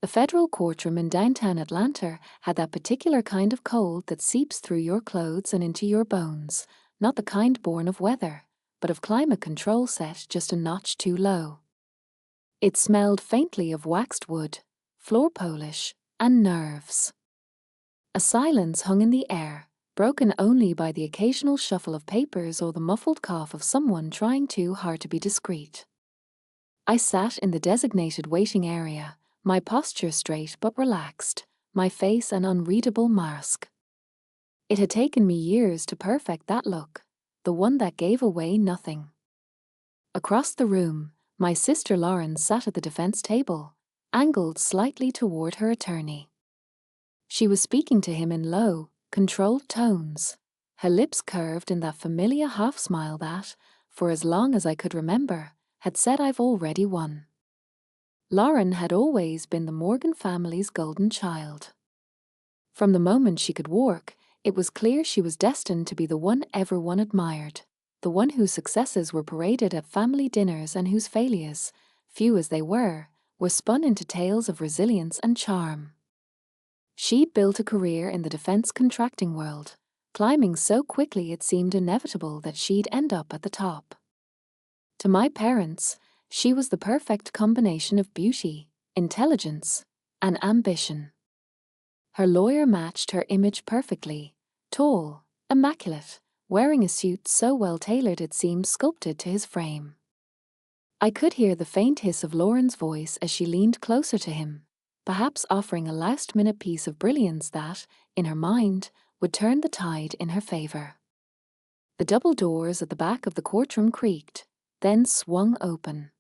The federal courtroom in downtown Atlanta had that particular kind of cold that seeps through your clothes and into your bones, not the kind born of weather, but of climate control set just a notch too low. It smelled faintly of waxed wood, floor polish, and nerves. A silence hung in the air, broken only by the occasional shuffle of papers or the muffled cough of someone trying too hard to be discreet. I sat in the designated waiting area, my posture straight but relaxed, my face an unreadable mask. It had taken me years to perfect that look, the one that gave away nothing. Across the room, my sister Lauren sat at the defense table, angled slightly toward her attorney. She was speaking to him in low, controlled tones, her lips curved in that familiar half-smile that, for as long as I could remember, had said I've already won. Lauren had always been the Morgan family's golden child. From the moment she could walk, it was clear she was destined to be the one everyone admired, the one whose successes were paraded at family dinners and whose failures, few as they were spun into tales of resilience and charm. She'd built a career in the defense contracting world, climbing so quickly it seemed inevitable that she'd end up at the top. To my parents, she was the perfect combination of beauty, intelligence, and ambition. Her lawyer matched her image perfectly, tall, immaculate, wearing a suit so well tailored it seemed sculpted to his frame. I could hear the faint hiss of Lauren's voice as she leaned closer to him, perhaps offering a last-minute piece of brilliance that, in her mind, would turn the tide in her favor. The double doors at the back of the courtroom creaked, then swung open.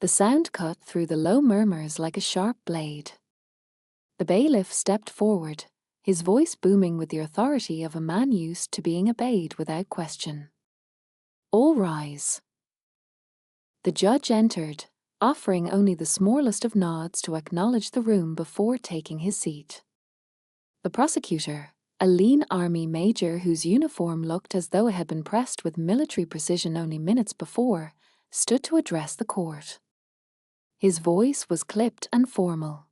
The sound cut through the low murmurs like a sharp blade. The bailiff stepped forward, his voice booming with the authority of a man used to being obeyed without question. All rise. The judge entered, offering only the smallest of nods to acknowledge the room before taking his seat. The prosecutor, a lean army major whose uniform looked as though it had been pressed with military precision only minutes before, stood to address the court. His voice was clipped and formal.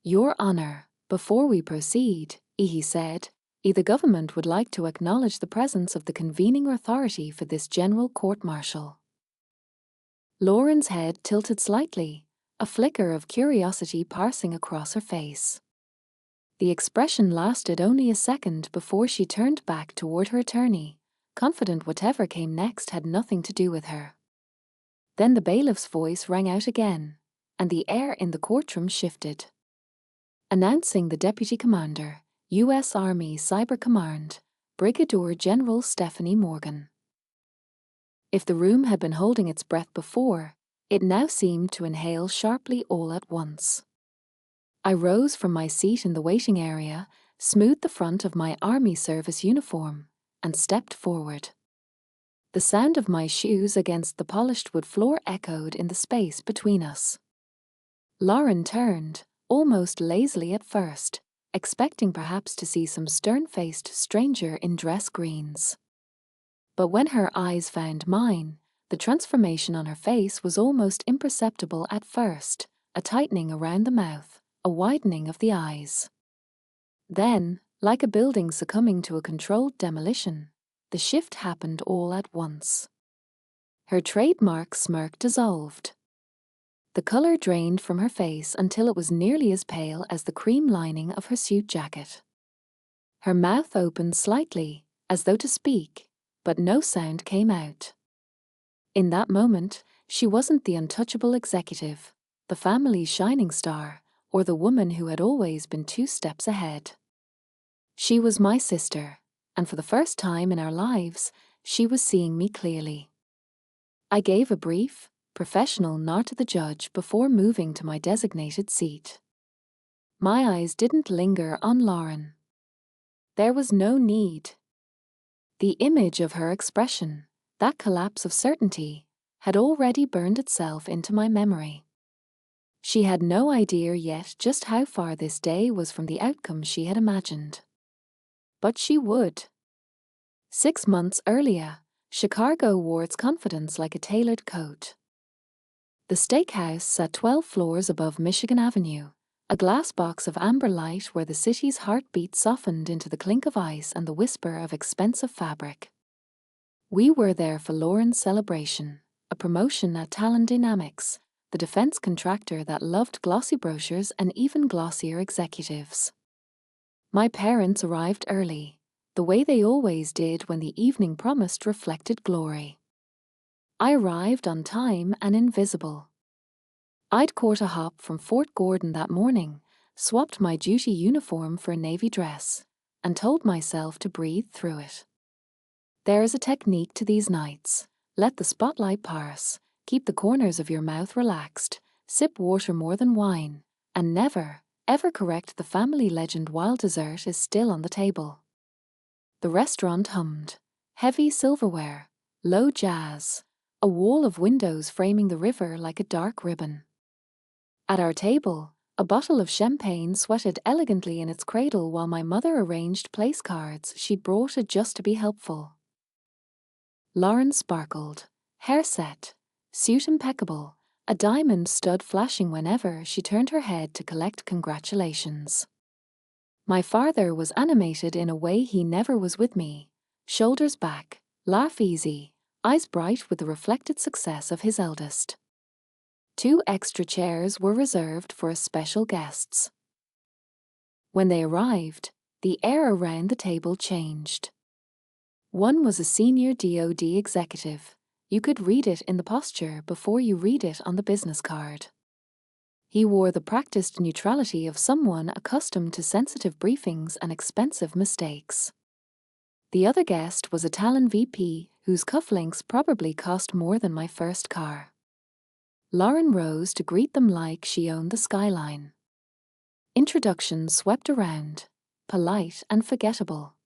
"Your Honor, before we proceed," he said, "the government would like to acknowledge the presence of the convening authority for this general court-martial." Lauren's head tilted slightly, a flicker of curiosity passing across her face. The expression lasted only a second before she turned back toward her attorney, confident whatever came next had nothing to do with her. Then the bailiff's voice rang out again, and the air in the courtroom shifted. Announcing the Deputy Commander, U.S. Army Cyber Command, Brigadier General Stephanie Morgan. If the room had been holding its breath before, it now seemed to inhale sharply all at once. I rose from my seat in the waiting area, smoothed the front of my Army service uniform, and stepped forward. The sound of my shoes against the polished wood floor echoed in the space between us. Lauren turned, almost lazily at first, expecting perhaps to see some stern-faced stranger in dress greens. But when her eyes found mine, the transformation on her face was almost imperceptible at first, a tightening around the mouth, a widening of the eyes. Then, like a building succumbing to a controlled demolition, the shift happened all at once. Her trademark smirk dissolved. The color drained from her face until it was nearly as pale as the cream lining of her suit jacket. Her mouth opened slightly, as though to speak, but no sound came out. In that moment, she wasn't the untouchable executive, the family's shining star, or the woman who had always been 2 steps ahead. She was my sister, and for the first time in our lives, she was seeing me clearly. I gave a brief, professional nod to the judge before moving to my designated seat. My eyes didn't linger on Lauren. There was no need. The image of her expression, that collapse of certainty, had already burned itself into my memory. She had no idea yet just how far this day was from the outcome she had imagined. But she would. 6 months earlier, Chicago wore its confidence like a tailored coat. The steakhouse sat 12 floors above Michigan Avenue, a glass box of amber light where the city's heartbeat softened into the clink of ice and the whisper of expensive fabric. We were there for Lauren's celebration, a promotion at Talon Dynamics, the defense contractor that loved glossy brochures and even glossier executives. My parents arrived early, the way they always did when the evening promised reflected glory. I arrived on time and invisible. I'd caught a hop from Fort Gordon that morning, swapped my duty uniform for a navy dress, and told myself to breathe through it. There is a technique to these nights. Let the spotlight pass, keep the corners of your mouth relaxed, sip water more than wine, and never, ever correct the family legend while dessert is still on the table. The restaurant hummed. Heavy silverware, low jazz, a wall of windows framing the river like a dark ribbon. At our table, a bottle of champagne sweated elegantly in its cradle while my mother arranged place cards she'd brought it just to be helpful. Lauren sparkled, hair set, suit impeccable, a diamond stud flashing whenever she turned her head to collect congratulations. My father was animated in a way he never was with me, shoulders back, laugh easy, eyes bright with the reflected success of his eldest. 2 extra chairs were reserved for special guests. When they arrived, the air around the table changed. One was a senior DoD executive. You could read it in the posture before you read it on the business card. He wore the practiced neutrality of someone accustomed to sensitive briefings and expensive mistakes. The other guest was a Talon VP whose cufflinks probably cost more than my first car. Lauren rose to greet them like she owned the skyline. Introductions swept around, polite and forgettable.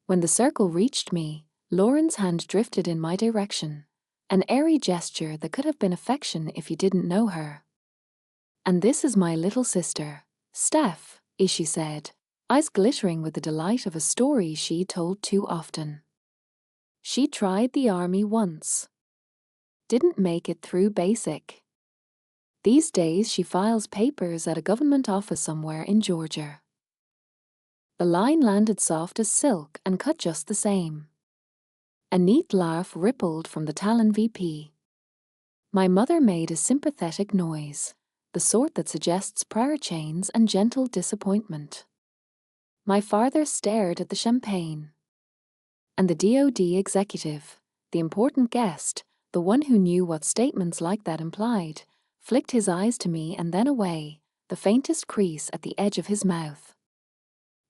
When the circle reached me, Lauren's hand drifted in my direction, an airy gesture that could have been affection if you didn't know her. "And this is my little sister, Steph," she said, eyes glittering with the delight of a story she told too often. She tried the army once. Didn't make it through basic. These days she files papers at a government office somewhere in Georgia. The line landed soft as silk and cut just the same. A neat laugh rippled from the Talon VP. My mother made a sympathetic noise, the sort that suggests prayer chains and gentle disappointment. My father stared at the champagne. And the DoD executive, the important guest, the one who knew what statements like that implied, flicked his eyes to me and then away, the faintest crease at the edge of his mouth.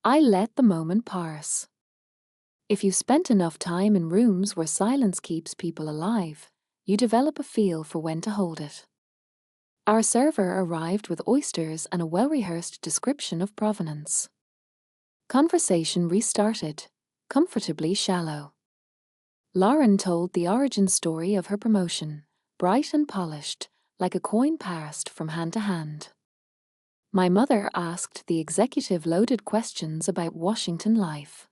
I let the moment pass. If you've spent enough time in rooms where silence keeps people alive, you develop a feel for when to hold it. Our server arrived with oysters and a well-rehearsed description of provenance. Conversation restarted, comfortably shallow. Lauren told the origin story of her promotion, bright and polished, like a coin passed from hand to hand. My mother asked the executive loaded questions about Washington life.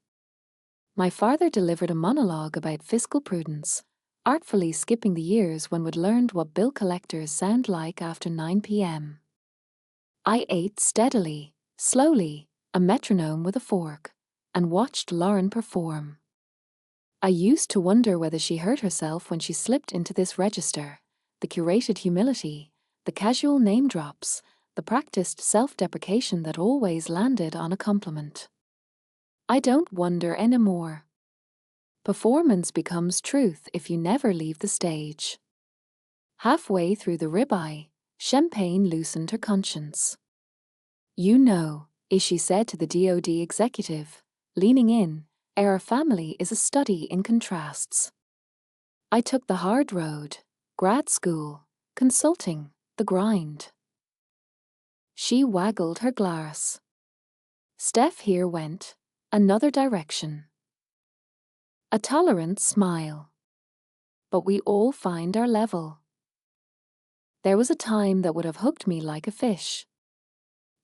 My father delivered a monologue about fiscal prudence, artfully skipping the years when we'd learned what bill collectors sound like after 9 p.m. I ate steadily, slowly, a metronome with a fork, and watched Lauren perform. I used to wonder whether she hurt herself when she slipped into this register, the curated humility, the casual name drops, the practiced self-deprecation that always landed on a compliment. I don't wonder anymore. Performance becomes truth if you never leave the stage. Halfway through the ribeye, champagne loosened her conscience. "You know," she said to the DoD executive, leaning in, "our family is a study in contrasts. I took the hard road, grad school, consulting, the grind." She waggled her glass. Steph here went another direction. A tolerant smile. But we all find our level. There was a time that would have hooked me like a fish.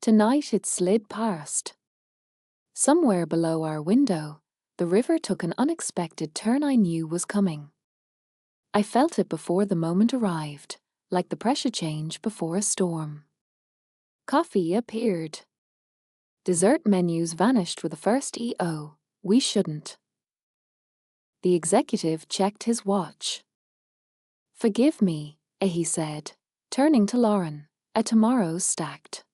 Tonight it slid past. Somewhere below our window, the river took an unexpected turn I knew was coming. I felt it before the moment arrived, like the pressure change before a storm. Coffee appeared. Dessert menus vanished with the first EO. We shouldn't. The executive checked his watch. Forgive me, he said, turning to Lauren. Tomorrow's stacked.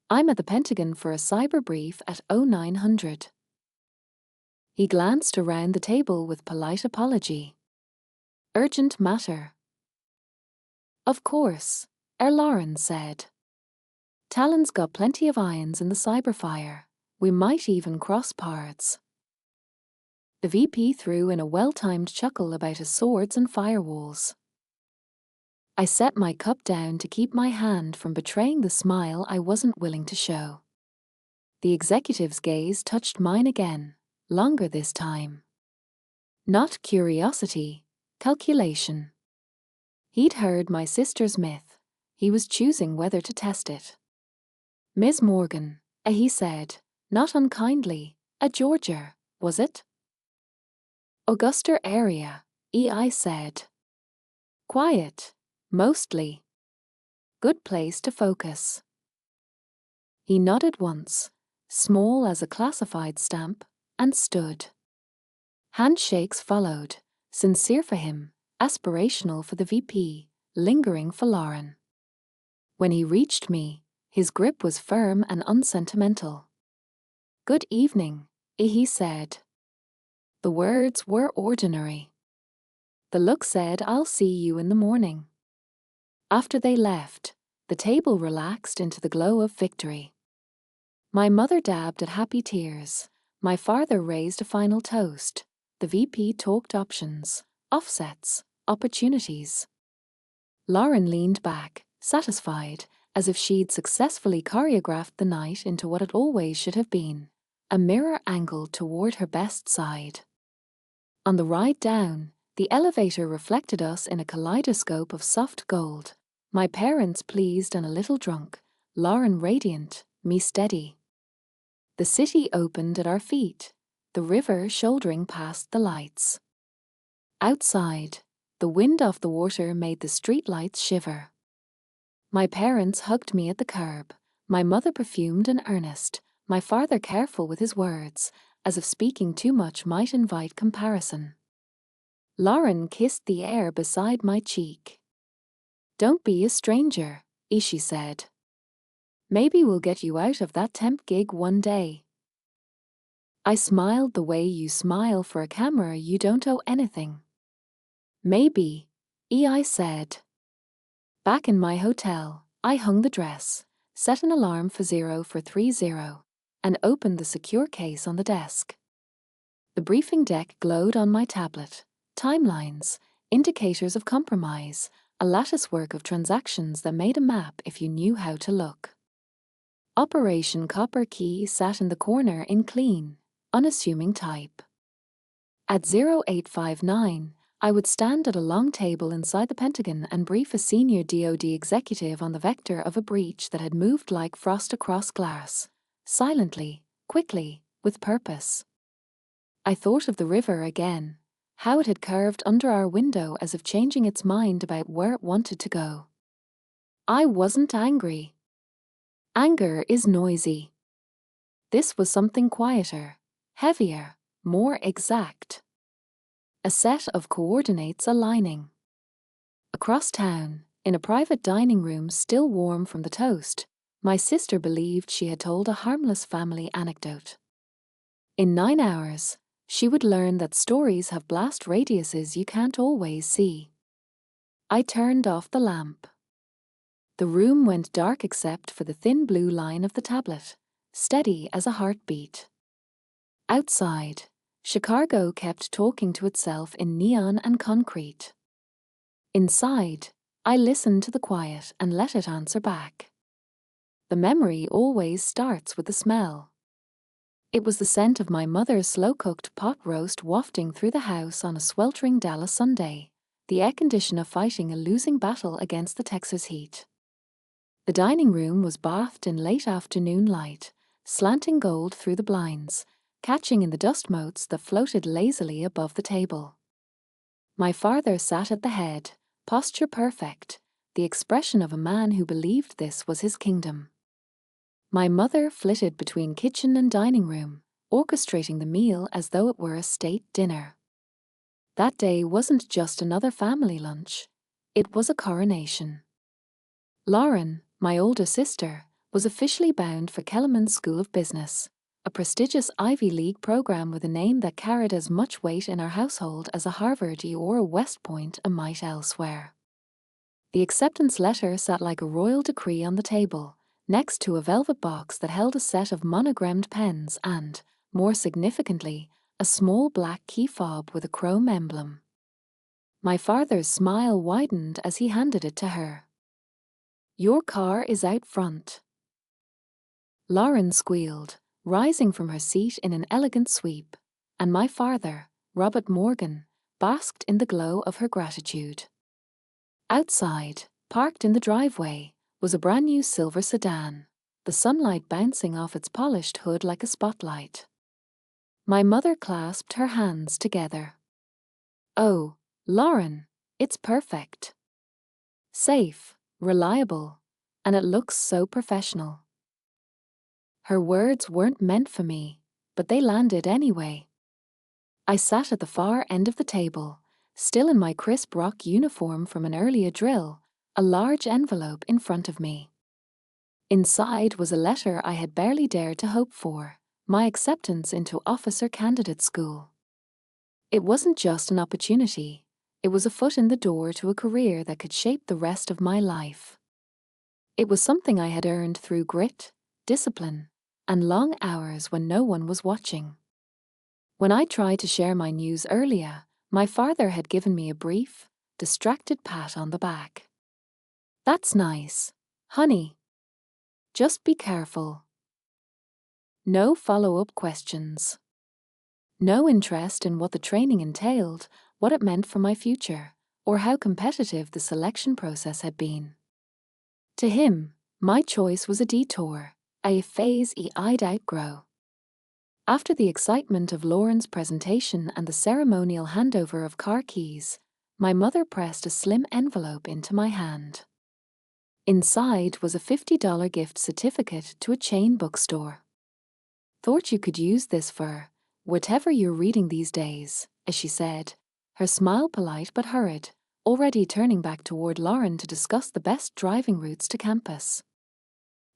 I'm at the Pentagon for a cyber brief at 0900. He glanced around the table with polite apology. Urgent matter. Of course, Lauren said. Talon's got plenty of irons in the cyber fire. We might even cross paths. The VP threw in a well-timed chuckle about his swords and firewalls. I set my cup down to keep my hand from betraying the smile I wasn't willing to show. The executive's gaze touched mine again, longer this time. Not curiosity, calculation. He'd heard my sister's myth. He was choosing whether to test it. Ms. Morgan, he said, not unkindly, a Georgia, was it? Augusta area, I said. Quiet, mostly. Good place to focus. He nodded once, small as a classified stamp, and stood. Handshakes followed, sincere for him, aspirational for the VP, lingering for Lauren. When he reached me, his grip was firm and unsentimental. Good evening, he said. The words were ordinary. The look said, I'll see you in the morning. After they left, the table relaxed into the glow of victory. My mother dabbed at happy tears. My father raised a final toast. The VP talked options, offsets, opportunities. Lauren leaned back, satisfied, as if she'd successfully choreographed the night into what it always should have been, a mirror angled toward her best side. On the ride down, the elevator reflected us in a kaleidoscope of soft gold. My parents pleased and a little drunk, Lauren radiant, me steady. The city opened at our feet, the river shouldering past the lights. Outside, the wind off the water made the streetlights shiver. My parents hugged me at the curb, my mother perfumed and earnest, my father careful with his words, as if speaking too much might invite comparison. Lauren kissed the air beside my cheek. Don't be a stranger, she said. Maybe we'll get you out of that temp gig one day. I smiled the way you smile for a camera you don't owe anything. Maybe, I said. Back in my hotel, I hung the dress, set an alarm for 0430, and opened the secure case on the desk. The briefing deck glowed on my tablet, timelines, indicators of compromise, a latticework of transactions that made a map if you knew how to look. Operation Copper Key sat in the corner in clean, unassuming type. At 0859, I would stand at a long table inside the Pentagon and brief a senior DoD executive on the vector of a breach that had moved like frost across glass, silently, quickly, with purpose. I thought of the river again, how it had curved under our window as if changing its mind about where it wanted to go. I wasn't angry. Anger is noisy. This was something quieter, heavier, more exact. A set of coordinates aligning. Across town, in a private dining room still warm from the toast, my sister believed she had told a harmless family anecdote. In 9 hours, she would learn that stories have blast radiuses you can't always see. I turned off the lamp. The room went dark except for the thin blue line of the tablet, steady as a heartbeat. Outside, Chicago kept talking to itself in neon and concrete. Inside, I listened to the quiet and let it answer back. The memory always starts with the smell. It was the scent of my mother's slow-cooked pot roast wafting through the house on a sweltering Dallas Sunday, the air conditioner fighting a losing battle against the Texas heat. The dining room was bathed in late afternoon light, slanting gold through the blinds, catching in the dust motes that floated lazily above the table. My father sat at the head, posture perfect, the expression of a man who believed this was his kingdom. My mother flitted between kitchen and dining room, orchestrating the meal as though it were a state dinner. That day wasn't just another family lunch. It was a coronation. Lauren, my older sister, was officially bound for Kellerman's School of Business, a prestigious Ivy League program with a name that carried as much weight in our household as a Harvard or a West Point might elsewhere. The acceptance letter sat like a royal decree on the table, next to a velvet box that held a set of monogrammed pens and, more significantly, a small black key fob with a chrome emblem. My father's smile widened as he handed it to her. "Your car is out front." Lauren squealed, rising from her seat in an elegant sweep, and my father, Robert Morgan, basked in the glow of her gratitude. Outside, parked in the driveway, was a brand new silver sedan, the sunlight bouncing off its polished hood like a spotlight. My mother clasped her hands together. "Oh, Lauren, it's perfect. Safe, reliable, and it looks so professional." Her words weren't meant for me, but they landed anyway. I sat at the far end of the table, still in my crisp rock uniform from an earlier drill, a large envelope in front of me. Inside was a letter I had barely dared to hope for, my acceptance into officer candidate school. It wasn't just an opportunity, it was a foot in the door to a career that could shape the rest of my life. It was something I had earned through grit, discipline, and long hours when no one was watching. When I tried to share my news earlier, my father had given me a brief, distracted pat on the back. "That's nice, honey. Just be careful." No follow-up questions. No interest in what the training entailed, what it meant for my future, or how competitive the selection process had been. To him, my choice was a detour, a phase I'd outgrow. After the excitement of Lauren's presentation and the ceremonial handover of car keys, my mother pressed a slim envelope into my hand. Inside was a $50 gift certificate to a chain bookstore. "Thought you could use this for whatever you're reading these days," as she said, her smile polite but hurried, already turning back toward Lauren to discuss the best driving routes to campus.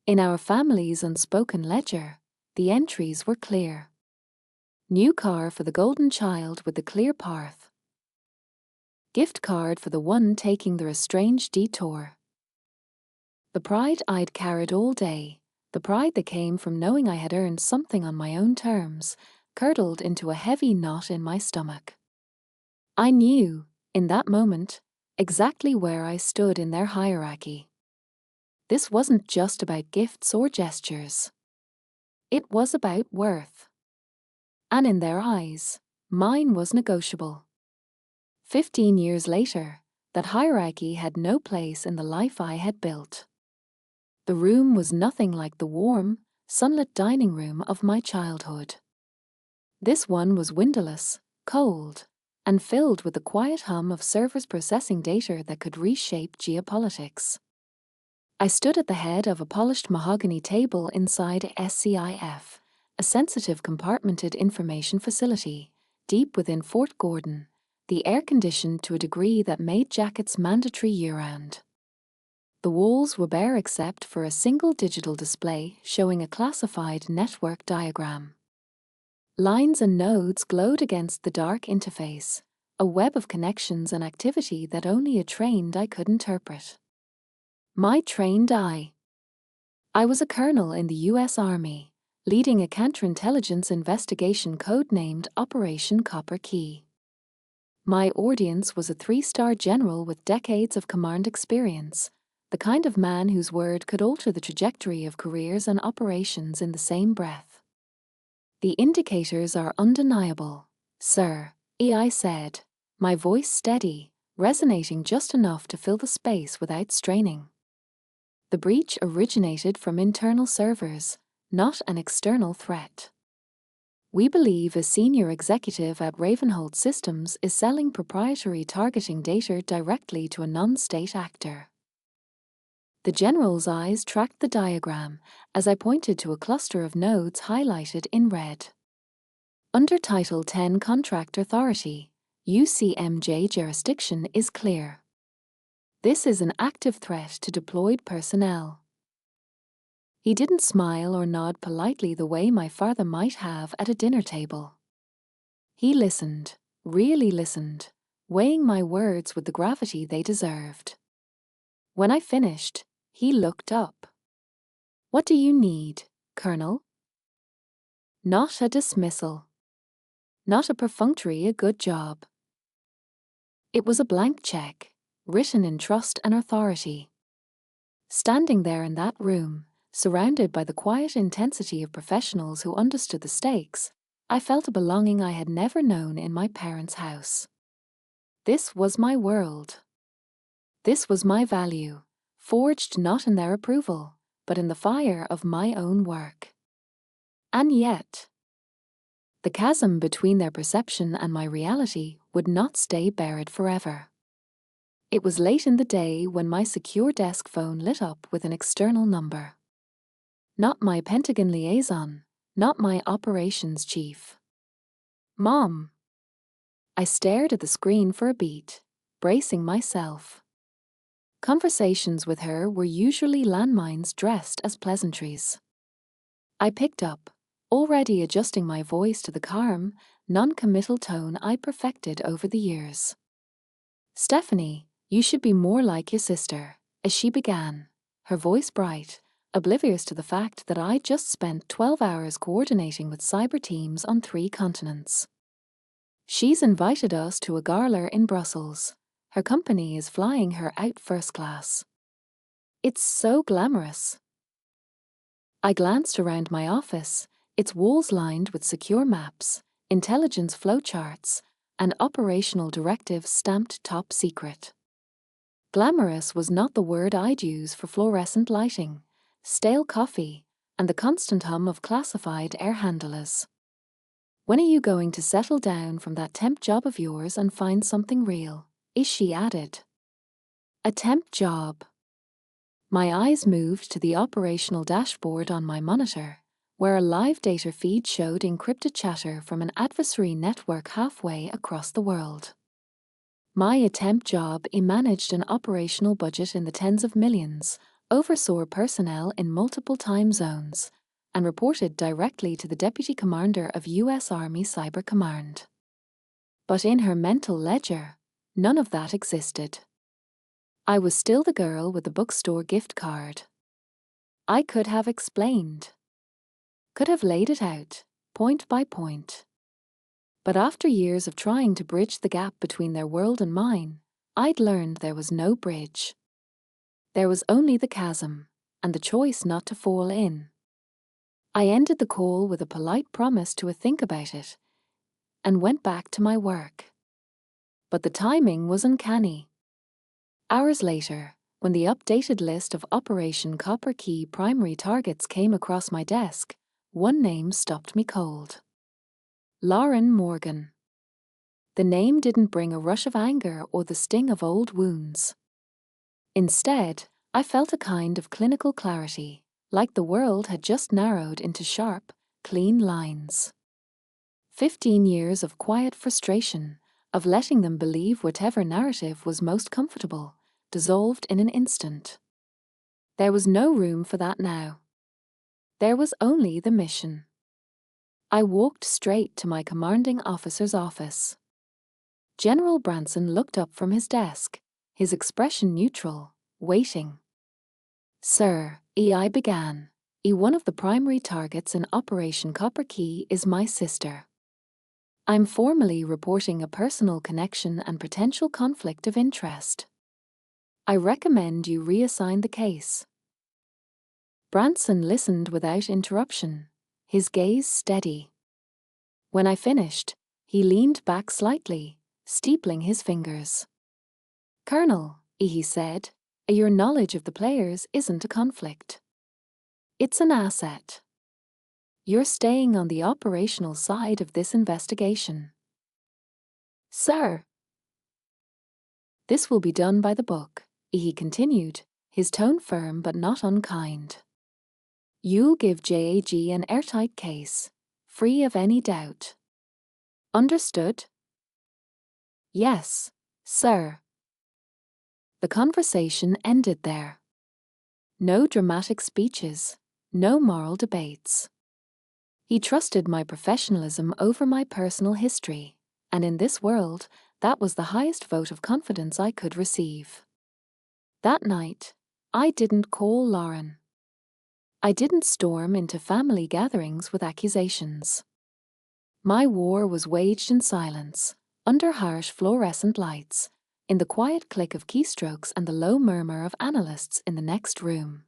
In our family's unspoken ledger, the entries were clear. New car for the golden child with the clear path. Gift card for the one taking the estranged detour. The pride I'd carried all day, the pride that came from knowing I had earned something on my own terms, curdled into a heavy knot in my stomach. I knew, in that moment, exactly where I stood in their hierarchy. This wasn't just about gifts or gestures. It was about worth. And in their eyes, mine was negotiable. 15 years later, that hierarchy had no place in the life I had built. The room was nothing like the warm, sunlit dining room of my childhood. This one was windowless, cold, and filled with the quiet hum of servers processing data that could reshape geopolitics. I stood at the head of a polished mahogany table inside SCIF, a sensitive compartmented information facility, deep within Fort Gordon, the air-conditioned to a degree that made jackets mandatory year-round. The walls were bare except for a single digital display showing a classified network diagram. Lines and nodes glowed against the dark interface, a web of connections and activity that only a trained eye could interpret. My trained eye. I was a colonel in the U.S. Army, leading a counterintelligence investigation codenamed Operation Copper Key. My audience was a 3-star general with decades of command experience, the kind of man whose word could alter the trajectory of careers and operations in the same breath. "The indicators are undeniable, sir," I said, my voice steady, resonating just enough to fill the space without straining. The breach originated from internal servers, not an external threat. We believe a senior executive at Ravenhold Systems is selling proprietary targeting data directly to a non-state actor. The general's eyes tracked the diagram as I pointed to a cluster of nodes highlighted in red. Under Title 10 Contract Authority, UCMJ jurisdiction is clear. This is an active threat to deployed personnel. He didn't smile or nod politely the way my father might have at a dinner table. He listened, really listened, weighing my words with the gravity they deserved. When I finished, he looked up. "What do you need, Colonel?" Not a dismissal. Not a perfunctory "a good job." It was a blank check, written in trust and authority. Standing there in that room, surrounded by the quiet intensity of professionals who understood the stakes, I felt a belonging I had never known in my parents' house. This was my world. This was my value, forged not in their approval, but in the fire of my own work. And yet, the chasm between their perception and my reality would not stay buried forever. It was late in the day when my secure desk phone lit up with an external number. Not my Pentagon liaison, not my operations chief. Mom. I stared at the screen for a beat, bracing myself. Conversations with her were usually landmines dressed as pleasantries. I picked up, already adjusting my voice to the calm, non-committal tone I perfected over the years. "Stephanie, you should be more like your sister," as she began, her voice bright, oblivious to the fact that I'd just spent 12 hours coordinating with cyber teams on 3 continents. "She's invited us to a gala in Brussels. Her company is flying her out first class. It's so glamorous." I glanced around my office, its walls lined with secure maps, intelligence flowcharts, and operational directives stamped top secret. Glamorous was not the word I'd use for fluorescent lighting, stale coffee, and the constant hum of classified air handlers. "When are you going to settle down from that temp job of yours and find something real?" she added. A temp job. My eyes moved to the operational dashboard on my monitor, where a live data feed showed encrypted chatter from an adversary network halfway across the world. My temp job managed an operational budget in the tens of millions, oversaw personnel in multiple time zones, and reported directly to the Deputy Commander of U.S. Army Cyber Command. But in her mental ledger, none of that existed. I was still the girl with the bookstore gift card. I could have explained. Could have laid it out, point by point. But after years of trying to bridge the gap between their world and mine, I'd learned there was no bridge. There was only the chasm, and the choice not to fall in. I ended the call with a polite promise to think about it, and went back to my work. But the timing was uncanny. Hours later, when the updated list of Operation Copper Key primary targets came across my desk, one name stopped me cold. Lauren Morgan. The name didn't bring a rush of anger or the sting of old wounds. Instead, I felt a kind of clinical clarity, like the world had just narrowed into sharp, clean lines. 15 years of quiet frustration, of letting them believe whatever narrative was most comfortable, dissolved in an instant. There was no room for that now. There was only the mission. I walked straight to my commanding officer's office. General Branson looked up from his desk, his expression neutral, waiting. "Sir," I began, "one of the primary targets in Operation Copper Key is my sister. I'm formally reporting a personal connection and potential conflict of interest. I recommend you reassign the case." Branson listened without interruption, his gaze steady. When I finished, he leaned back slightly, steepling his fingers. "Colonel," he said, "your knowledge of the players isn't a conflict. It's an asset. You're staying on the operational side of this investigation." "Sir." "This will be done by the book," he continued, his tone firm but not unkind. "You'll give JAG an airtight case, free of any doubt. Understood?" "Yes, sir." The conversation ended there. No dramatic speeches, no moral debates. He trusted my professionalism over my personal history, and in this world, that was the highest vote of confidence I could receive. That night, I didn't call Lauren. I didn't storm into family gatherings with accusations. My war was waged in silence, under harsh fluorescent lights, in the quiet click of keystrokes and the low murmur of analysts in the next room.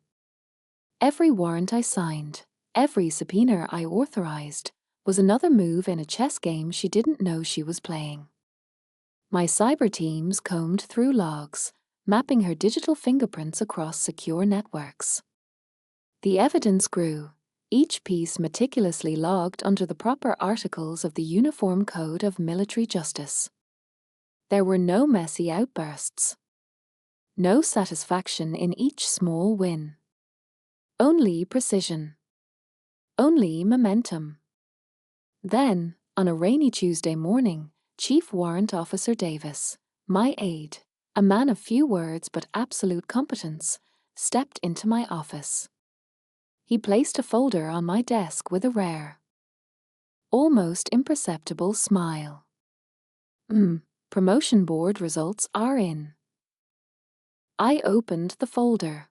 Every warrant I signed, every subpoena I authorized, was another move in a chess game she didn't know she was playing. My cyber teams combed through logs, mapping her digital fingerprints across secure networks. The evidence grew, each piece meticulously logged under the proper articles of the Uniform Code of Military Justice. There were no messy outbursts. No satisfaction in each small win. Only precision. Only momentum. Then, on a rainy Tuesday morning, Chief Warrant Officer Davis, my aide, a man of few words but absolute competence, stepped into my office. He placed a folder on my desk with a rare, almost imperceptible smile. Promotion board results are in." I opened the folder.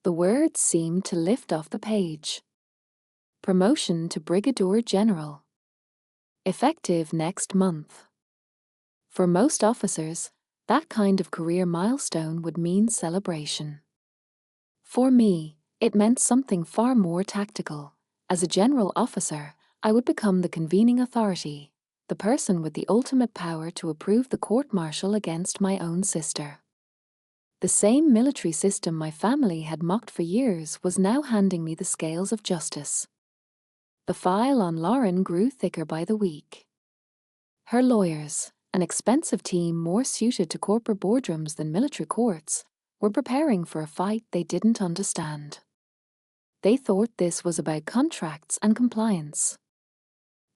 The words seemed to lift off the page. Promotion to Brigadier General. Effective next month. For most officers, that kind of career milestone would mean celebration. For me, it meant something far more tactical. As a general officer, I would become the convening authority, the person with the ultimate power to approve the court-martial against my own sister. The same military system my family had mocked for years was now handing me the scales of justice. The file on Lauren grew thicker by the week. Her lawyers, an expensive team more suited to corporate boardrooms than military courts, were preparing for a fight they didn't understand. They thought this was about contracts and compliance.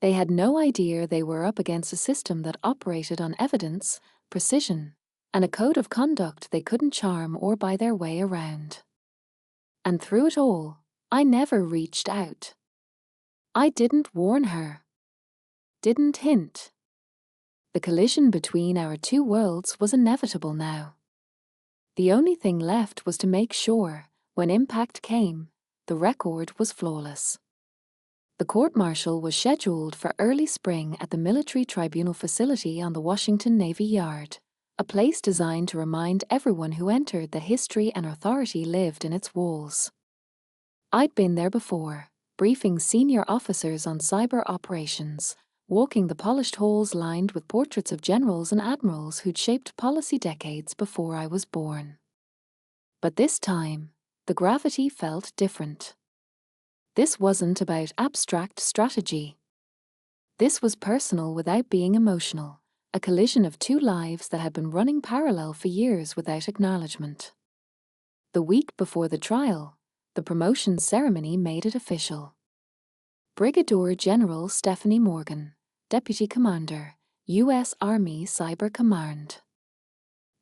They had no idea they were up against a system that operated on evidence, precision, and a code of conduct they couldn't charm or buy their way around. And through it all, I never reached out. I didn't warn her. Didn't hint. The collision between our two worlds was inevitable now. The only thing left was to make sure, when impact came, the record was flawless. The court-martial was scheduled for early spring at the Military Tribunal facility on the Washington Navy Yard, a place designed to remind everyone who entered that history and authority lived in its walls. I'd been there before, briefing senior officers on cyber operations, walking the polished halls lined with portraits of generals and admirals who'd shaped policy decades before I was born. But this time, the gravity felt different. This wasn't about abstract strategy. This was personal without being emotional, a collision of two lives that had been running parallel for years without acknowledgement. The week before the trial, the promotion ceremony made it official. Brigadier General Stephanie Morgan, Deputy Commander, U.S. Army Cyber Command.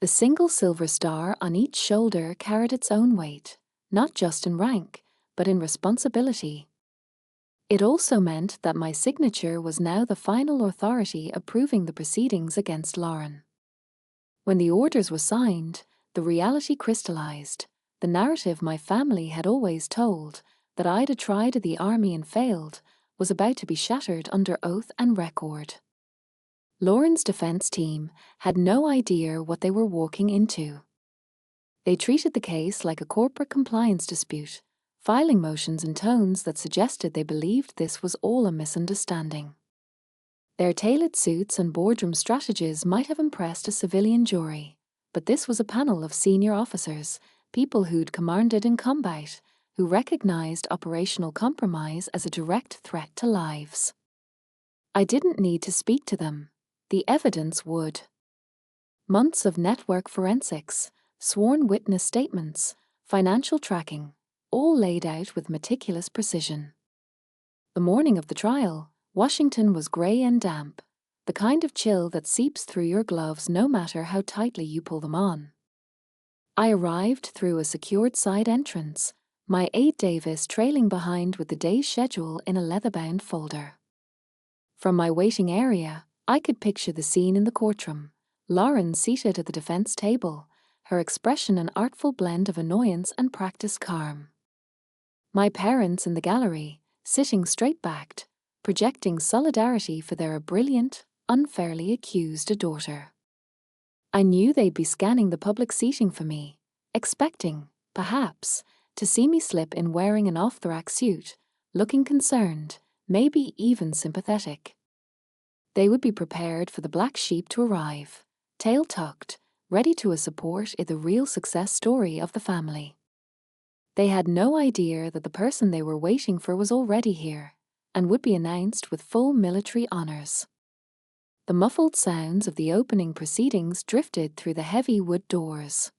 The single silver star on each shoulder carried its own weight, not just in rank, but in responsibility. It also meant that my signature was now the final authority approving the proceedings against Lauren. When the orders were signed, the reality crystallized. The narrative my family had always told, that I'd tried the army and failed, was about to be shattered under oath and record. Lauren's defense team had no idea what they were walking into. They treated the case like a corporate compliance dispute, filing motions in tones that suggested they believed this was all a misunderstanding. Their tailored suits and boardroom strategies might have impressed a civilian jury, but this was a panel of senior officers, people who'd commanded in combat, who recognized operational compromise as a direct threat to lives. I didn't need to speak to them. The evidence would. Months of network forensics, sworn witness statements, financial tracking, all laid out with meticulous precision. The morning of the trial, Washington was gray and damp, the kind of chill that seeps through your gloves no matter how tightly you pull them on. I arrived through a secured side entrance, my aide Davis trailing behind with the day's schedule in a leather-bound folder. From my waiting area, I could picture the scene in the courtroom. Lauren seated at the defense table, her expression an artful blend of annoyance and practiced calm. My parents in the gallery, sitting straight-backed, projecting solidarity for their brilliant, unfairly accused daughter. I knew they'd be scanning the public seating for me, expecting, perhaps, to see me slip in wearing an off-the-rack suit, looking concerned, maybe even sympathetic. They would be prepared for the black sheep to arrive, tail tucked, ready to support the real success story of the family. They had no idea that the person they were waiting for was already here, and would be announced with full military honors. The muffled sounds of the opening proceedings drifted through the heavy wood doors.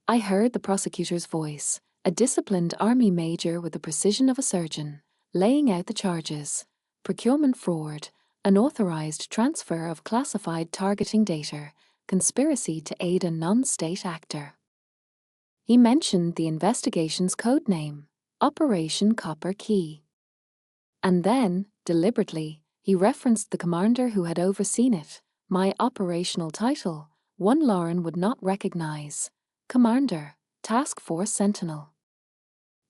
I heard the prosecutor's voice, a disciplined army major with the precision of a surgeon, laying out the charges: procurement fraud, unauthorized transfer of classified targeting data, conspiracy to aid a non-state actor. He mentioned the investigation's codename, Operation Copper Key. And then, deliberately, he referenced the commander who had overseen it, my operational title, one Lauren would not recognize: Commander, Task Force Sentinel.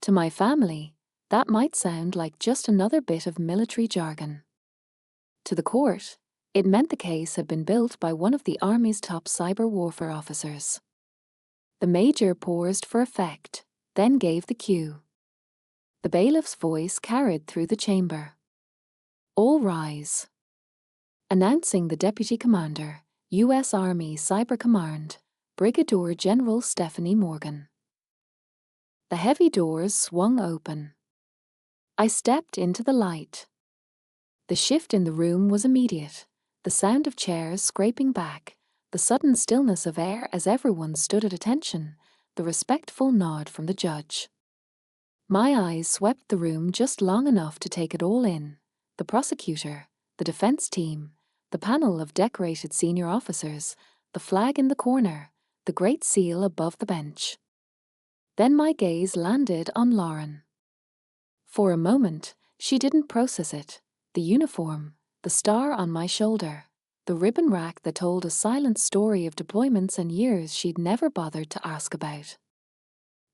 To my family, that might sound like just another bit of military jargon. To the court, it meant the case had been built by one of the Army's top cyber warfare officers. The major paused for effect, then gave the cue. The bailiff's voice carried through the chamber. All rise. Announcing the Deputy Commander, U.S. Army Cyber Command, Brigadier General Stephanie Morgan. The heavy doors swung open. I stepped into the light. The shift in the room was immediate, the sound of chairs scraping back, the sudden stillness of air as everyone stood at attention, the respectful nod from the judge. My eyes swept the room just long enough to take it all in: the prosecutor, the defense team, the panel of decorated senior officers, the flag in the corner, the great seal above the bench. Then my gaze landed on Lauren. For a moment, she didn't process it: the uniform, the star on my shoulder, the ribbon rack that told a silent story of deployments and years she'd never bothered to ask about.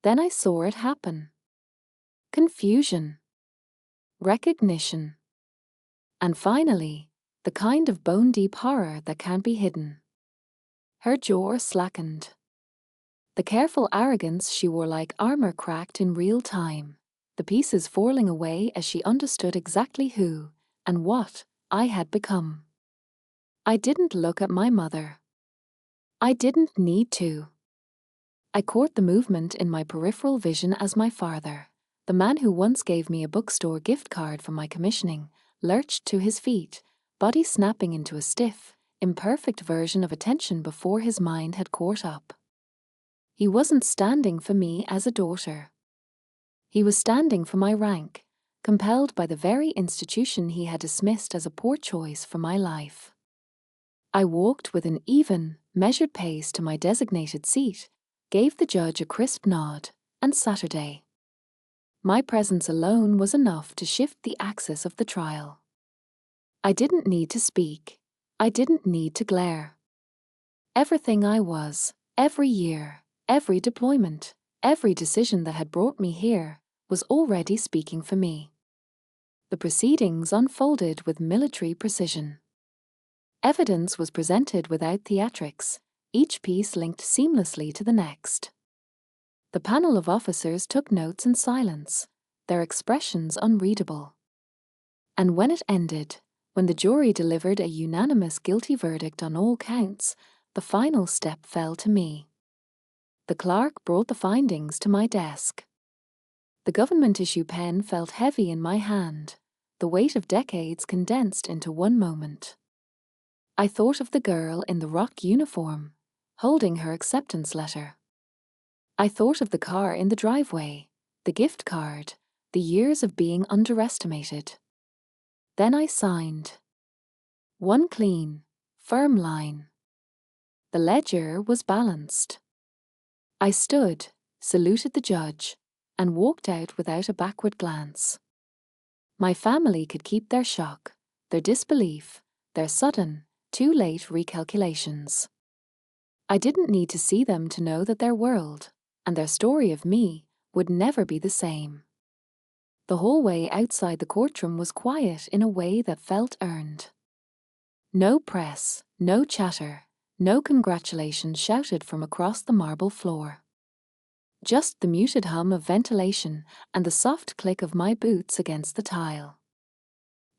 Then I saw it happen. Confusion. Recognition. And finally, the kind of bone-deep horror that can't be hidden. Her jaw slackened. The careful arrogance she wore like armor cracked in real time, the pieces falling away as she understood exactly who and what I had become. I didn't look at my mother. I didn't need to. I caught the movement in my peripheral vision as my father, the man who once gave me a bookstore gift card for my commissioning, lurched to his feet, body snapping into a stiff, imperfect version of attention before his mind had caught up. He wasn't standing for me as a daughter. He was standing for my rank, compelled by the very institution he had dismissed as a poor choice for my life. I walked with an even, measured pace to my designated seat, gave the judge a crisp nod, and Saturday. My presence alone was enough to shift the axis of the trial. I didn't need to speak. I didn't need to glare. Everything I was, every year, every deployment, every decision that had brought me here, was already speaking for me. The proceedings unfolded with military precision. Evidence was presented without theatrics, each piece linked seamlessly to the next. The panel of officers took notes in silence, their expressions unreadable. And when it ended, when the jury delivered a unanimous guilty verdict on all counts, the final step fell to me. The clerk brought the findings to my desk. The government-issue pen felt heavy in my hand, the weight of decades condensed into one moment. I thought of the girl in the rock uniform, holding her acceptance letter, I thought of the car in the driveway, the gift card, the years of being underestimated. Then I signed. One clean, firm line. The ledger was balanced. I stood, saluted the judge, and walked out without a backward glance. My family could keep their shock, their disbelief, their sudden, too late recalculations. I didn't need to see them to know that their world, and their story of me, would never be the same. The hallway outside the courtroom was quiet in a way that felt earned. No press, no chatter, no congratulations shouted from across the marble floor. Just the muted hum of ventilation and the soft click of my boots against the tile.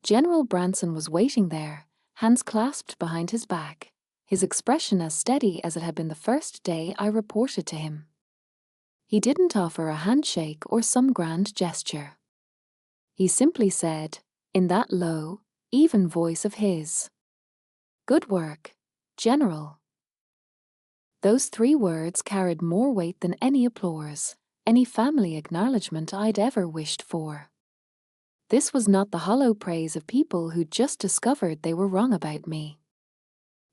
General Branson was waiting there, hands clasped behind his back, his expression as steady as it had been the first day I reported to him. He didn't offer a handshake or some grand gesture. He simply said, in that low, even voice of his, "Good work, General." Those 3 words carried more weight than any applause, any family acknowledgement I'd ever wished for. This was not the hollow praise of people who'd just discovered they were wrong about me.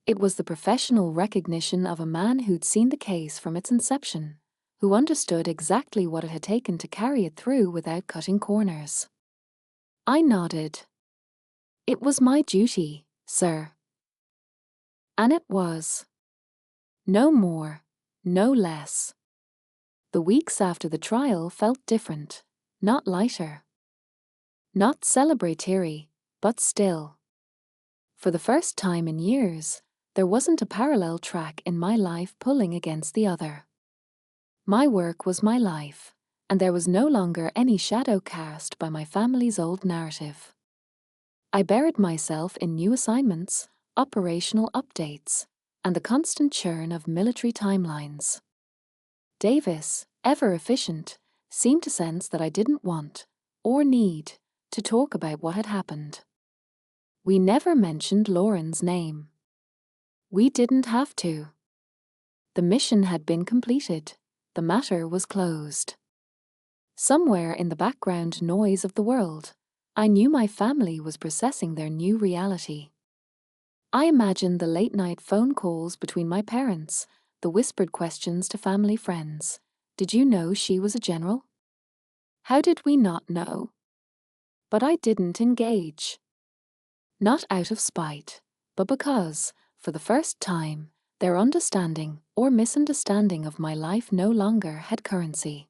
It was the professional recognition of a man who'd seen the case from its inception, who understood exactly what it had taken to carry it through without cutting corners. I nodded. "It was my duty, sir." And it was. No more, no less. The weeks after the trial felt different, not lighter. Not celebratory, but still. For the first time in years, there wasn't a parallel track in my life pulling against the other. My work was my life, and there was no longer any shadow cast by my family's old narrative. I buried myself in new assignments, operational updates, and the constant churn of military timelines. Davis, ever efficient, seemed to sense that I didn't want, or need, to talk about what had happened. We never mentioned Lauren's name. We didn't have to. The mission had been completed. The matter was closed. Somewhere in the background noise of the world, I knew my family was processing their new reality. I imagined the late-night phone calls between my parents, the whispered questions to family friends. Did you know she was a general? How did we not know? But I didn't engage. Not out of spite, but because, for the first time, their understanding or misunderstanding of my life no longer had currency.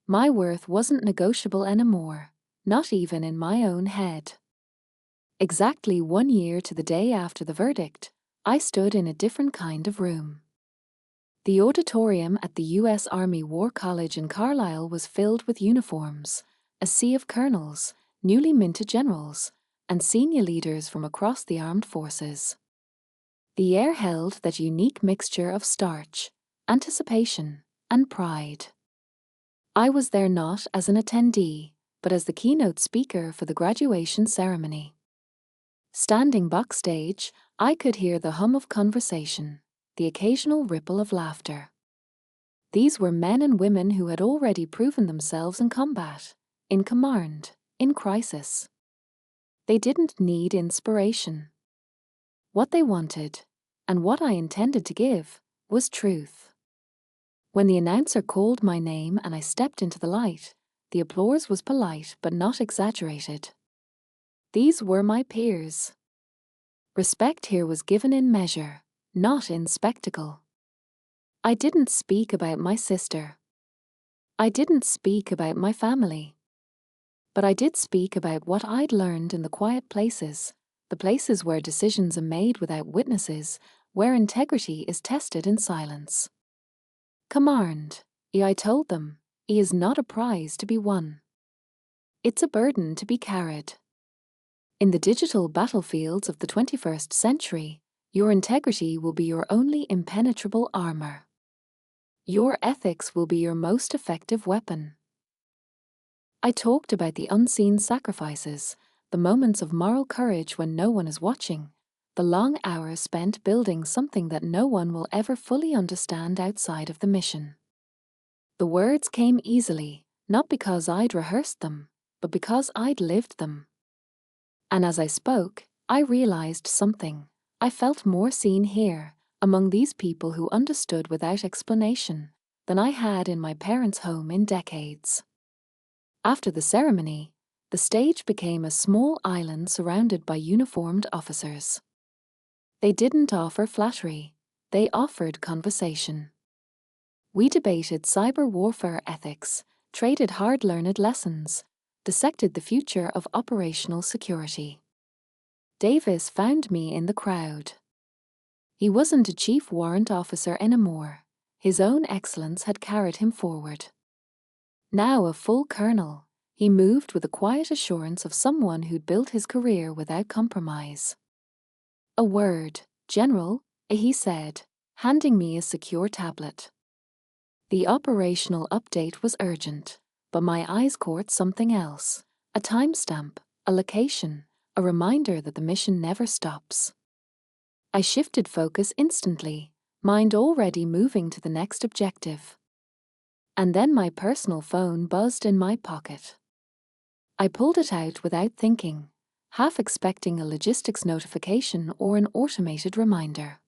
My worth wasn't negotiable anymore, not even in my own head. Exactly 1 year to the day after the verdict, I stood in a different kind of room. The auditorium at the U.S. Army War College in Carlisle was filled with uniforms, a sea of colonels, newly minted generals, and senior leaders from across the armed forces. The air held that unique mixture of starch, anticipation, and pride. I was there not as an attendee, but as the keynote speaker for the graduation ceremony. Standing backstage, I could hear the hum of conversation, the occasional ripple of laughter. These were men and women who had already proven themselves in combat, in command, in crisis. They didn't need inspiration. What they wanted, and what I intended to give, was truth. When the announcer called my name and I stepped into the light, the applause was polite but not exaggerated. These were my peers. Respect here was given in measure, not in spectacle. I didn't speak about my sister. I didn't speak about my family. But I did speak about what I'd learned in the quiet places, the places where decisions are made without witnesses, where integrity is tested in silence. Command, I told them, is not a prize to be won. It's a burden to be carried. In the digital battlefields of the 21st century, your integrity will be your only impenetrable armor. Your ethics will be your most effective weapon. I talked about the unseen sacrifices, the moments of moral courage when no one is watching, the long hours spent building something that no one will ever fully understand outside of the mission. The words came easily, not because I'd rehearsed them, but because I'd lived them. And as I spoke, I realized something. I felt more seen here, among these people who understood without explanation, than I had in my parents' home in decades. After the ceremony, the stage became a small island surrounded by uniformed officers. They didn't offer flattery, they offered conversation. We debated cyber warfare ethics, traded hard-learned lessons, dissected the future of operational security. Davis found me in the crowd. He wasn't a chief warrant officer anymore. His own excellence had carried him forward. Now a full colonel, he moved with the quiet assurance of someone who'd built his career without compromise. "A word, General," he said, handing me a secure tablet. The operational update was urgent, but my eyes caught something else: a timestamp, a location, a reminder that the mission never stops. I shifted focus instantly, mind already moving to the next objective. And then my personal phone buzzed in my pocket. I pulled it out without thinking, half expecting a logistics notification or an automated reminder.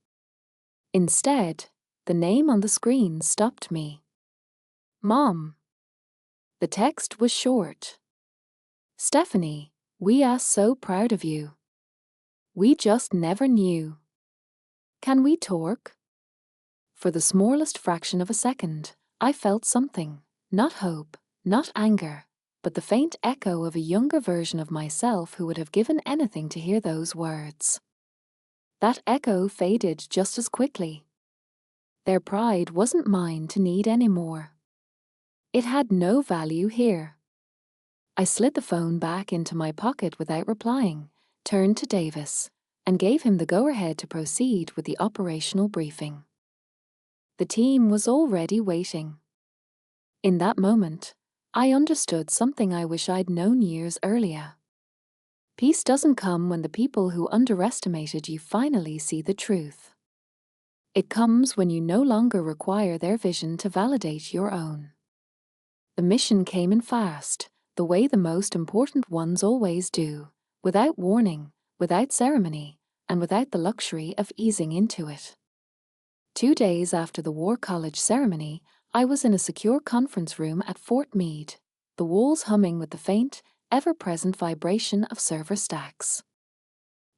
Instead, the name on the screen stopped me. "Mom." The text was short. "Stephanie, we are so proud of you. We just never knew. Can we talk?" For the smallest fraction of a second, I felt something, not hope, not anger, but the faint echo of a younger version of myself who would have given anything to hear those words. That echo faded just as quickly. Their pride wasn't mine to need anymore. It had no value here. I slid the phone back into my pocket without replying, turned to Davis, and gave him the go-ahead to proceed with the operational briefing. The team was already waiting. In that moment, I understood something I wish I'd known years earlier. Peace doesn't come when the people who underestimated you finally see the truth. It comes when you no longer require their vision to validate your own. The mission came in fast, the way the most important ones always do, without warning, without ceremony, and without the luxury of easing into it. 2 days after the War College ceremony, I was in a secure conference room at Fort Meade, the walls humming with the faint, ever-present vibration of server stacks.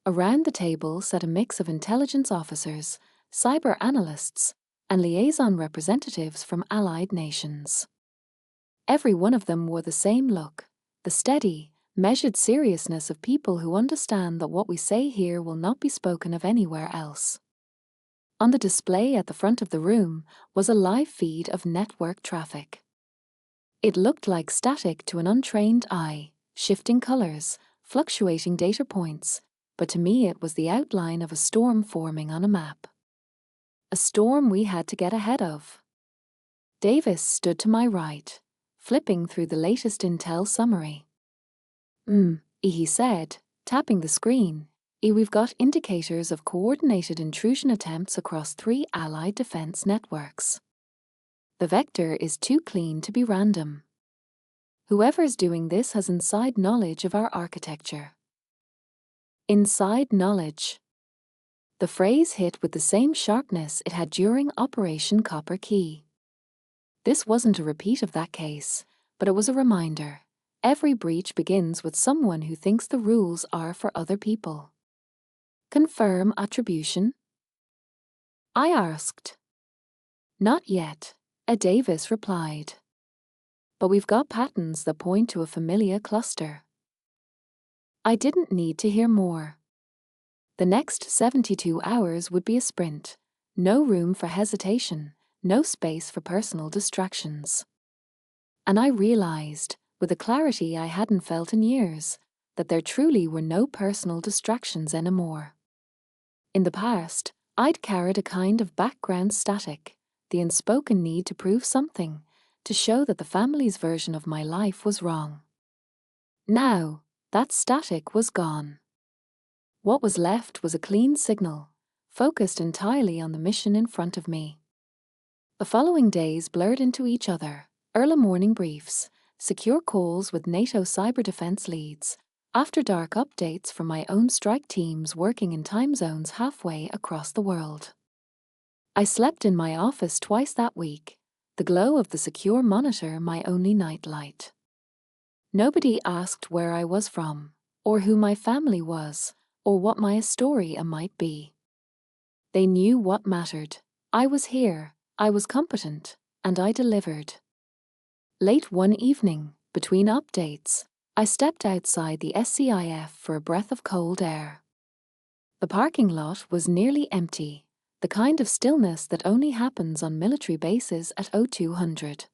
Around the table sat a mix of intelligence officers, cyber analysts, and liaison representatives from allied nations. Every one of them wore the same look, the steady, measured seriousness of people who understand that what we say here will not be spoken of anywhere else. On the display at the front of the room was a live feed of network traffic. It looked like static to an untrained eye, shifting colors, fluctuating data points, but to me it was the outline of a storm forming on a map. A storm we had to get ahead of. Davis stood to my right, flipping through the latest intel summary. He said, tapping the screen. We've got indicators of coordinated intrusion attempts across 3 Allied defense networks. The vector is too clean to be random. Whoever's doing this has inside knowledge of our architecture. Inside knowledge. The phrase hit with the same sharpness it had during Operation Copper Key. This wasn't a repeat of that case, but it was a reminder. Every breach begins with someone who thinks the rules are for other people. Confirm attribution? I asked. Not yet, Davis replied. But we've got patterns that point to a familiar cluster. I didn't need to hear more. The next 72 hours would be a sprint. No room for hesitation, no space for personal distractions. And I realized, with a clarity I hadn't felt in years, that there truly were no personal distractions anymore. In the past, I'd carried a kind of background static, the unspoken need to prove something, to show that the family's version of my life was wrong. Now, that static was gone. What was left was a clean signal, focused entirely on the mission in front of me. The following days blurred into each other: early morning briefs, secure calls with NATO cyber defense leads, after-dark updates from my own strike teams working in time zones halfway across the world. I slept in my office twice that week, the glow of the secure monitor my only nightlight. Nobody asked where I was from, or who my family was, or what my story might be. They knew what mattered. I was here, I was competent, and I delivered. Late one evening, between updates, I stepped outside the SCIF for a breath of cold air. The parking lot was nearly empty, the kind of stillness that only happens on military bases at 0200.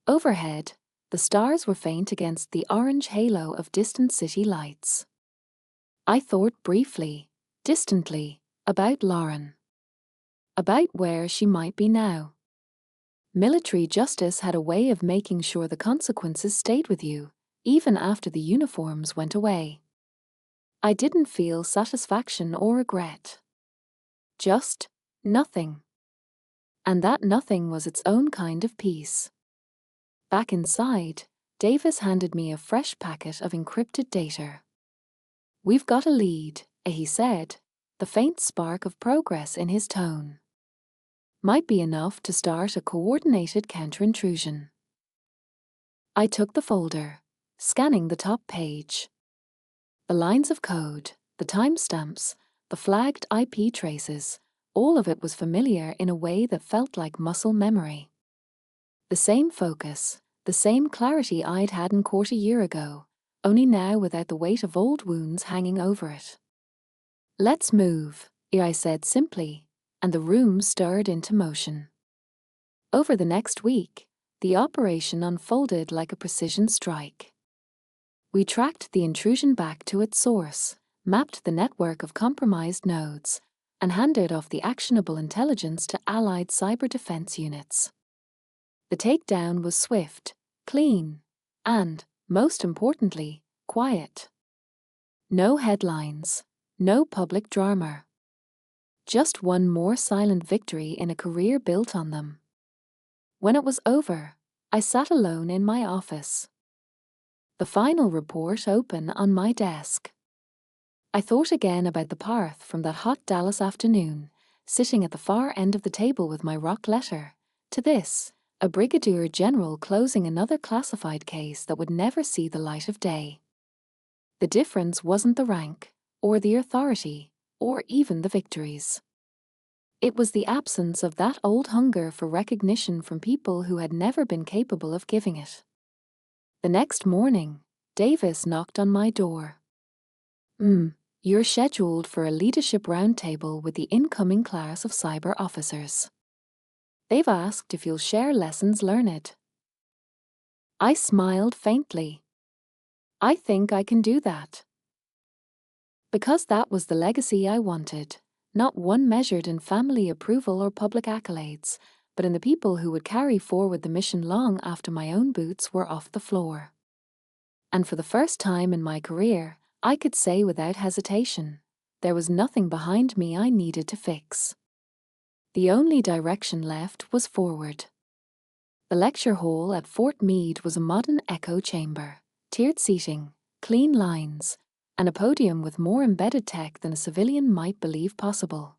Overhead, the stars were faint against the orange halo of distant city lights. I thought briefly, distantly, about Lauren. About where she might be now. Military justice had a way of making sure the consequences stayed with you, even after the uniforms went away. I didn't feel satisfaction or regret. Just nothing. And that nothing was its own kind of peace. Back inside, Davis handed me a fresh packet of encrypted data. "We've got a lead," he said, the faint spark of progress in his tone. "Might be enough to start a coordinated counter-intrusion." I took the folder, scanning the top page. The lines of code, the timestamps, the flagged IP traces, all of it was familiar in a way that felt like muscle memory. The same focus, the same clarity I'd had in court a year ago, only now without the weight of old wounds hanging over it. "Let's move," I said simply, and the room stirred into motion. Over the next week, the operation unfolded like a precision strike. We tracked the intrusion back to its source, mapped the network of compromised nodes, and handed off the actionable intelligence to allied cyber defense units. The takedown was swift, clean, and, most importantly, quiet. No headlines, no public drama. Just one more silent victory in a career built on them. When it was over, I sat alone in my office. The final report open on my desk. I thought again about the Parth from that hot Dallas afternoon, sitting at the far end of the table with my rock letter, to this, a Brigadier General closing another classified case that would never see the light of day. The difference wasn't the rank, or the authority, or even the victories. It was the absence of that old hunger for recognition from people who had never been capable of giving it. The next morning, Davis knocked on my door. You're scheduled for a leadership roundtable with the incoming class of cyber officers. They've asked if you'll share lessons learned." I smiled faintly. "I think I can do that." Because that was the legacy I wanted, not one measured in family approval or public accolades, but in the people who would carry forward the mission long after my own boots were off the floor. And for the first time in my career, I could say without hesitation, there was nothing behind me I needed to fix. The only direction left was forward. The lecture hall at Fort Meade was a modern echo chamber, tiered seating, clean lines, and a podium with more embedded tech than a civilian might believe possible.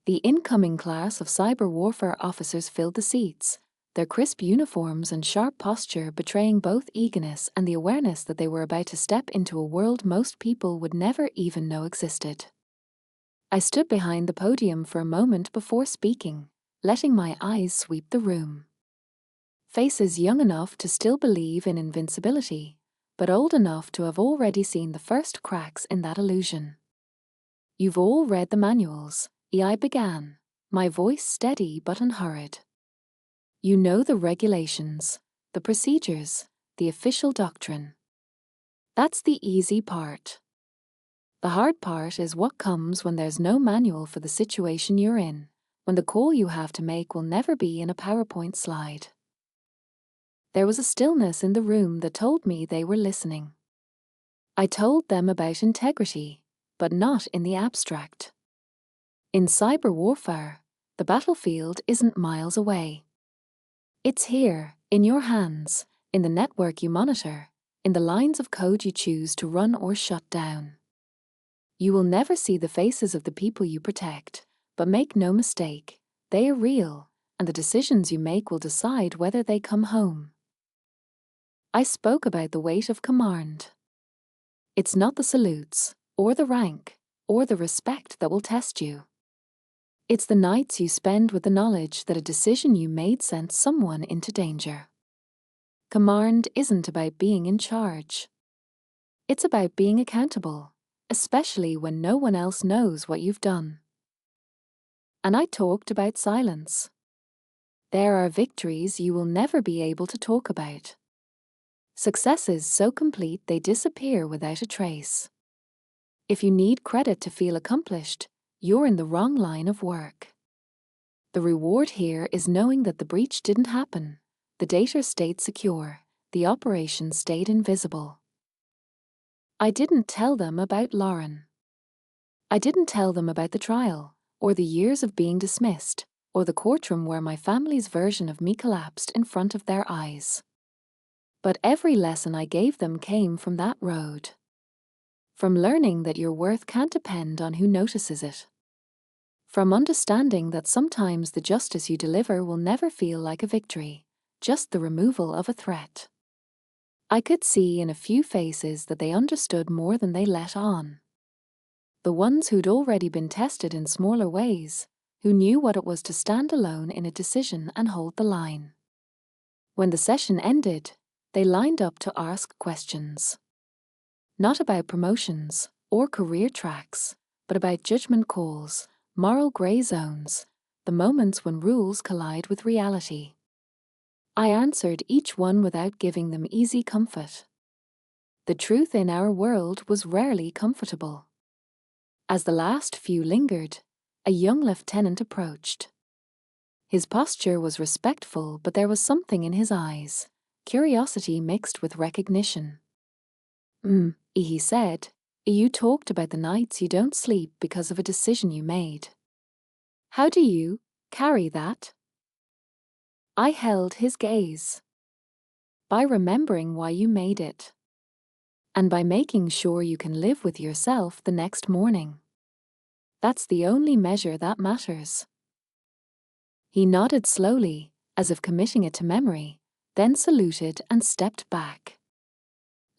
The incoming class of cyber warfare officers filled the seats, their crisp uniforms and sharp posture betraying both eagerness and the awareness that they were about to step into a world most people would never even know existed. I stood behind the podium for a moment before speaking, letting my eyes sweep the room. Faces young enough to still believe in invincibility, but old enough to have already seen the first cracks in that illusion. "You've all read the manuals," I began, my voice steady but unhurried. "You know the regulations, the procedures, the official doctrine. That's the easy part. The hard part is what comes when there's no manual for the situation you're in, when the call you have to make will never be in a PowerPoint slide." There was a stillness in the room that told me they were listening. I told them about integrity, but not in the abstract. In cyber warfare, The battlefield isn't miles away. It's here, in your hands, in the network you monitor, in the lines of code you choose to run or shut down. You will never see the faces of the people you protect, but make no mistake, they are real, and the decisions you make will decide whether they come home. I spoke about the weight of command. It's not the salutes, or the rank, or the respect that will test you. It's the nights you spend with the knowledge that a decision you made sent someone into danger. Command isn't about being in charge. It's about being accountable, especially when no one else knows what you've done. And I talked about silence. There are victories you will never be able to talk about. Successes so complete they disappear without a trace. If you need credit to feel accomplished, you're in the wrong line of work. The reward here is knowing that the breach didn't happen. The data stayed secure. The operation stayed invisible. I didn't tell them about Lauren. I didn't tell them about the trial, or the years of being dismissed, or the courtroom where my family's version of me collapsed in front of their eyes. But every lesson I gave them came from that road. From learning that your worth can't depend on who notices it. From understanding that sometimes the justice you deliver will never feel like a victory, just the removal of a threat. I could see in a few faces that they understood more than they let on. The ones who'd already been tested in smaller ways, who knew what it was to stand alone in a decision and hold the line. When the session ended, they lined up to ask questions. Not about promotions or career tracks, but about judgment calls, moral grey zones, the moments when rules collide with reality. I answered each one without giving them easy comfort. The truth in our world was rarely comfortable. As the last few lingered, a young lieutenant approached. His posture was respectful, but there was something in his eyes, curiosity mixed with recognition. He said, you talked about the nights you don't sleep because of a decision you made. How do you carry that? I held his gaze. By remembering why you made it. And by making sure you can live with yourself the next morning. That's the only measure that matters. He nodded slowly, as if committing it to memory, then saluted and stepped back.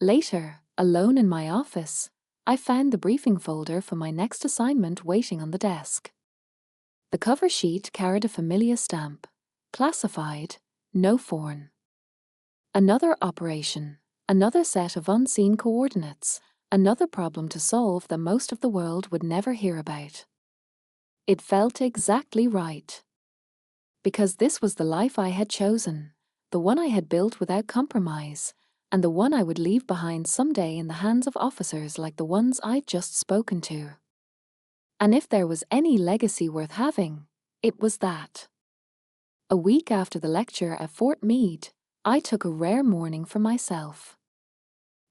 Later, alone in my office, I found the briefing folder for my next assignment waiting on the desk. The cover sheet carried a familiar stamp, classified, no foreign. Another operation, another set of unseen coordinates, another problem to solve that most of the world would never hear about. It felt exactly right. Because this was the life I had chosen, the one I had built without compromise, and the one I would leave behind someday in the hands of officers like the ones I'd just spoken to. And if there was any legacy worth having, it was that. A week after the lecture at Fort Meade, I took a rare morning for myself.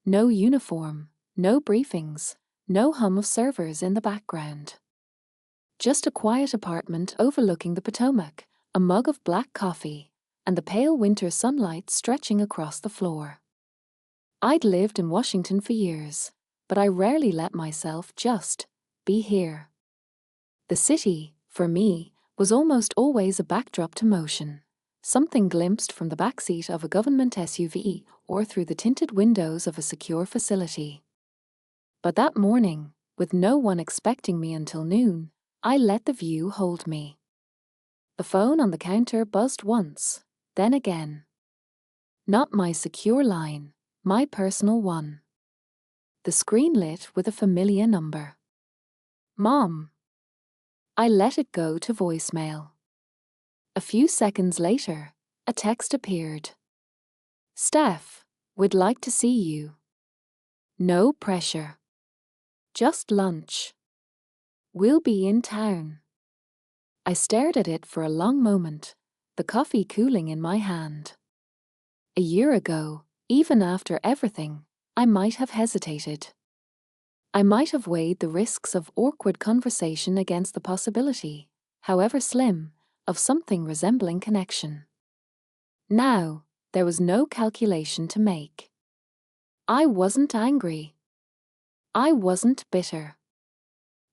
No uniform, no briefings, no hum of servers in the background. Just a quiet apartment overlooking the Potomac, a mug of black coffee, and the pale winter sunlight stretching across the floor. I'd lived in Washington for years, but I rarely let myself just be here. The city, for me, was almost always a backdrop to motion. Something glimpsed from the backseat of a government SUV or through the tinted windows of a secure facility. But that morning, with no one expecting me until noon, I let the view hold me. The phone on the counter buzzed once, then again. Not my secure line, my personal one. The screen lit with a familiar number. Mom. I let it go to voicemail. A few seconds later, a text appeared. Steph, we'd like to see you. No pressure. Just lunch. We'll be in town. I stared at it for a long moment, the coffee cooling in my hand. A year ago, even after everything, I might have hesitated. I might have weighed the risks of awkward conversation against the possibility, however slim, of something resembling connection. Now, there was no calculation to make. I wasn't angry. I wasn't bitter.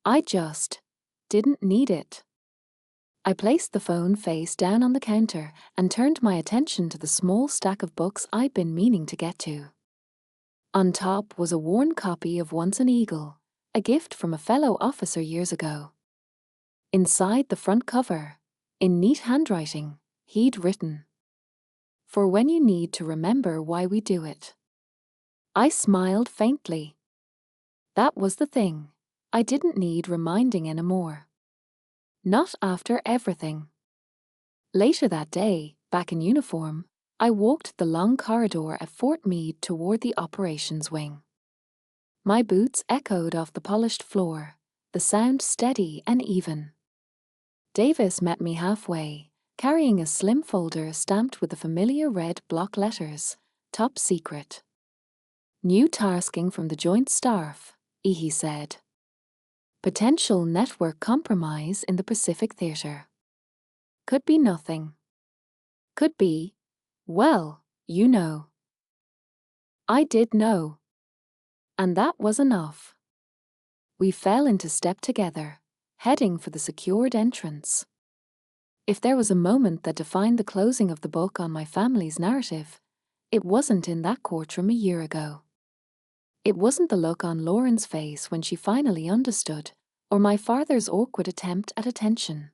I just didn't need it. I placed the phone face down on the counter and turned my attention to the small stack of books I'd been meaning to get to. On top was a worn copy of Once an Eagle, a gift from a fellow officer years ago. Inside the front cover, in neat handwriting, he'd written, "For when you need to remember why we do it." I smiled faintly. That was the thing. I didn't need reminding anymore. Not after everything. Later that day, back in uniform, I walked the long corridor at Fort Meade toward the operations wing. My boots echoed off the polished floor, the sound steady and even. Davis met me halfway, carrying a slim folder stamped with the familiar red block letters, "Top Secret." "New tasking from the Joint Staff," he said. "Potential network compromise in the Pacific Theater." Could be nothing. Could be, well, you know. I did know. And that was enough. We fell into step together, heading for the secured entrance. If there was a moment that defined the closing of the book on my family's narrative, it wasn't in that courtroom a year ago. It wasn't the look on Lauren's face when she finally understood, or my father's awkward attempt at attention.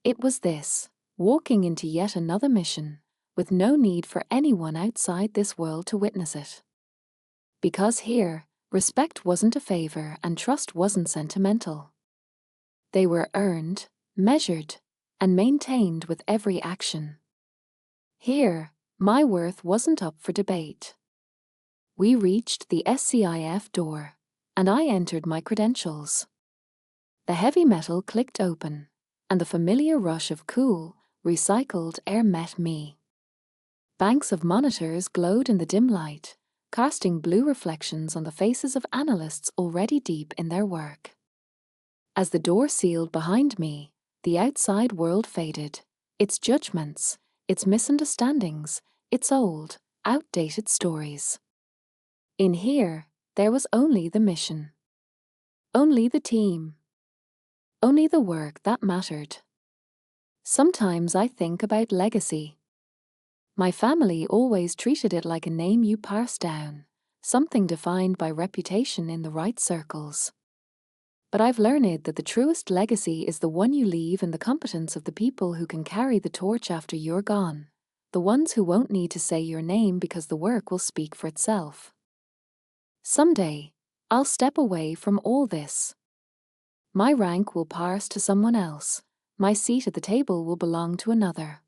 It was this, walking into yet another mission, with no need for anyone outside this world to witness it. Because here, respect wasn't a favor and trust wasn't sentimental. They were earned, measured, and maintained with every action. Here, my worth wasn't up for debate. We reached the SCIF door, and I entered my credentials. The heavy metal clicked open, and the familiar rush of cool, recycled air met me. Banks of monitors glowed in the dim light, casting blue reflections on the faces of analysts already deep in their work. As the door sealed behind me, the outside world faded, its judgments, its misunderstandings, its old, outdated stories. In here, there was only the mission. Only the team. Only the work that mattered. Sometimes I think about legacy. My family always treated it like a name you pass down, something defined by reputation in the right circles. But I've learned that the truest legacy is the one you leave in the competence of the people who can carry the torch after you're gone, the ones who won't need to say your name because the work will speak for itself. Someday, I'll step away from all this. My rank will pass to someone else, my seat at the table will belong to another.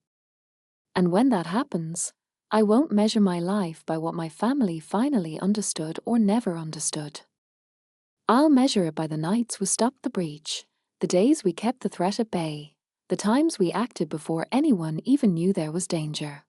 And when that happens, I won't measure my life by what my family finally understood or never understood. I'll measure it by the nights we stopped the breach, the days we kept the threat at bay, the times we acted before anyone even knew there was danger.